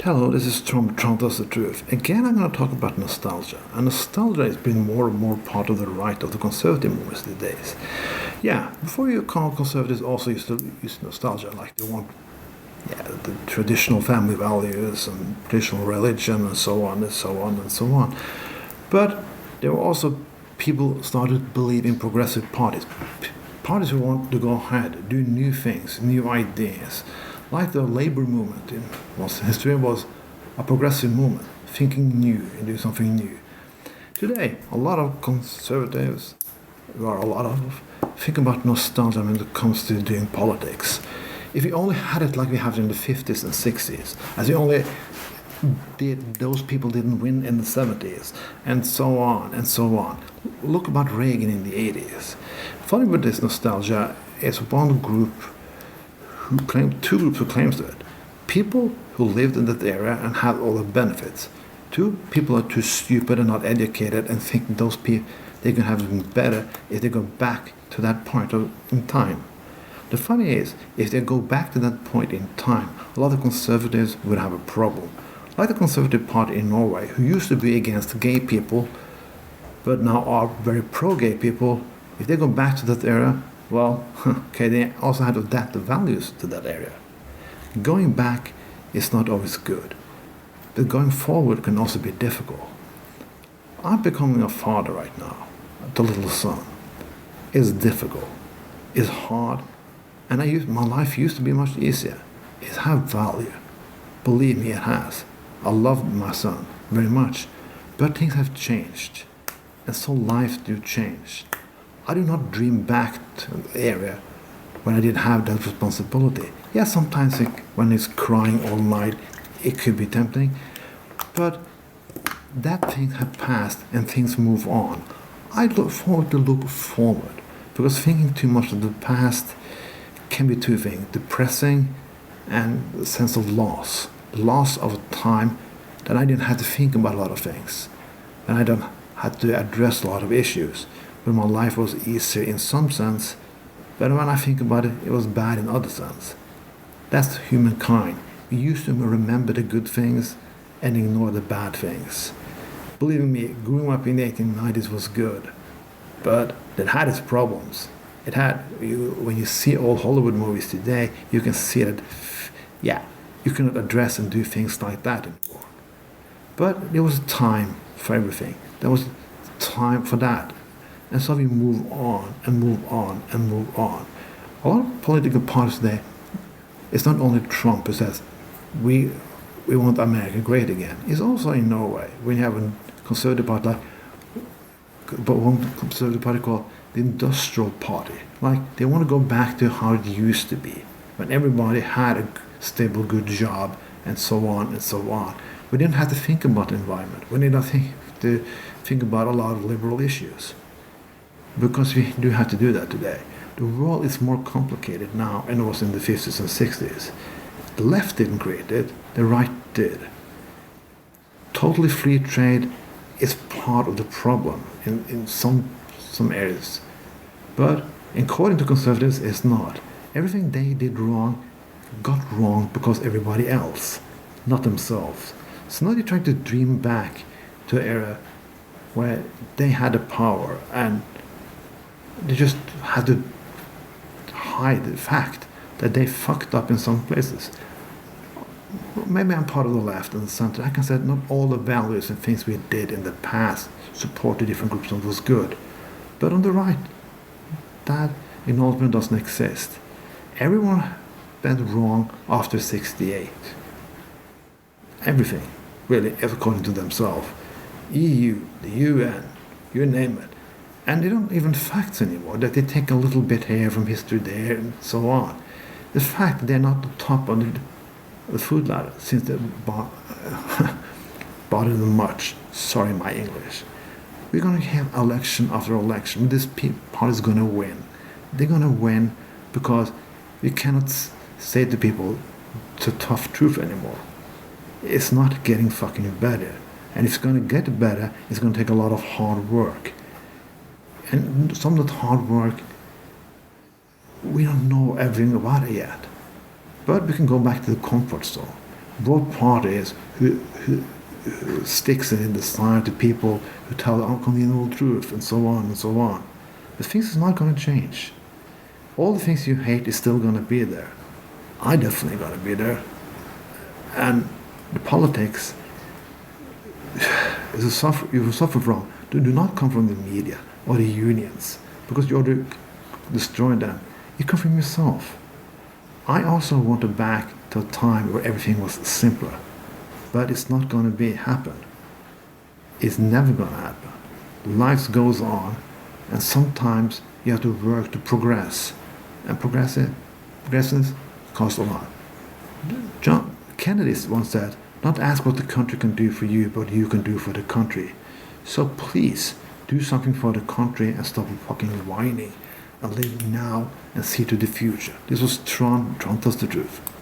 Hello, this is Trump Tells the Truth. Again, I'm going to talk about nostalgia. And nostalgia has been more and more part of the right of the conservative movements these days. Yeah, before you call conservatives also used to use nostalgia, like they want the traditional family values and traditional religion and so on and so on and so on. But there were also people started to believe in progressive parties. Parties who want to go ahead, do new things, new ideas. Like the labor movement in history was a progressive movement, thinking new and do something new. Today, a lot of conservatives, think about nostalgia when it comes to doing politics. If we only had it like we had in the 50s and 60s, as we only did, those people didn't win in the 70s, and so on and so on. Look about Reagan in the 80s. Funny with this nostalgia is two groups who claims to it. People who lived in that era and had all the benefits. Two people are too stupid and not educated and think those people they can have it better if they go back to that point in time. The funny is, if they go back to that point in time, a lot of conservatives would have a problem. Like the Conservative Party in Norway, who used to be against gay people, but now are very pro-gay people. If they go back to that era, well, okay, they also had to adapt the values to that area. Going back is not always good, but going forward can also be difficult. I'm becoming a father right now, the little son. It's difficult, it's hard, and my life used to be much easier. It has value. Believe me, it has. I love my son very much, but things have changed, and so life do change. I do not dream back to the area when I didn't have that responsibility. Yeah, sometimes when he's crying all night, it could be tempting, but that thing has passed and things move on. I look forward to look forward, because thinking too much of the past can be two things: depressing and a sense of loss. Loss of time that I didn't have to think about a lot of things, and I don't have to address a lot of issues. But my life was easier in some sense, but when I think about it, it was bad in other sense. That's humankind. We used to remember the good things and ignore the bad things. Believe me, growing up in the 1890s was good, but it had its problems. When you see old Hollywood movies today, you can see that, you cannot address and do things like that anymore. But there was a time for everything. There was time for that. And so we move on and move on and move on. A lot of political parties today, it's not only Trump who says, we want America great again. It's also in Norway, when you have a conservative party one conservative party called the Industrial Party. Like, they want to go back to how it used to be, when everybody had a stable, good job, and so on and so on. We didn't have to think about the environment. We didn't have to think about a lot of liberal issues, because we do have to do that today. The world is more complicated now than it was in the 50s and 60s. The left didn't create it, the right did. Totally free trade is part of the problem in some areas. But according to conservatives, it's not. Everything they did wrong got wrong because everybody else, not themselves. So now they're trying to dream back to an era where they had the power and they just had to hide the fact that they fucked up in some places. Maybe I'm part of the left and the center. I can say not all the values and things we did in the past supported different groups and was good. But on the right, that acknowledgement doesn't exist. Everyone went wrong after 68. Everything, really, according to themselves. EU, the UN, you name it. And they don't even facts anymore, that they take a little bit here from history there and so on. The fact that they're not the top on the food ladder, since they bother them much. Sorry, my English. We're going to have election after election. This party is going to win. They're going to win because we cannot say to people the tough truth anymore. It's not getting fucking better. And if it's going to get better, it's going to take a lot of hard work. And some of that hard work, we don't know everything about it yet. But we can go back to the comfort zone. both parties who sticks it in the side to people who tell the unconventional truth and so on and so on. But things is not going to change. All the things you hate is still going to be there. I definitely going to be there. And the politics is you suffer from. Do not come from the media or the unions because you're destroying them. You come from yourself. I also want to back to a time where everything was simpler, but it's not going to happen. It's never going to happen. Life goes on, and sometimes you have to work to progress, and progresses cost a lot. John Kennedy once said, "Not ask what the country can do for you, but you can do for the country." So please do something for the country and stop fucking whining and live now and see to the future. This was Tron tells the truth.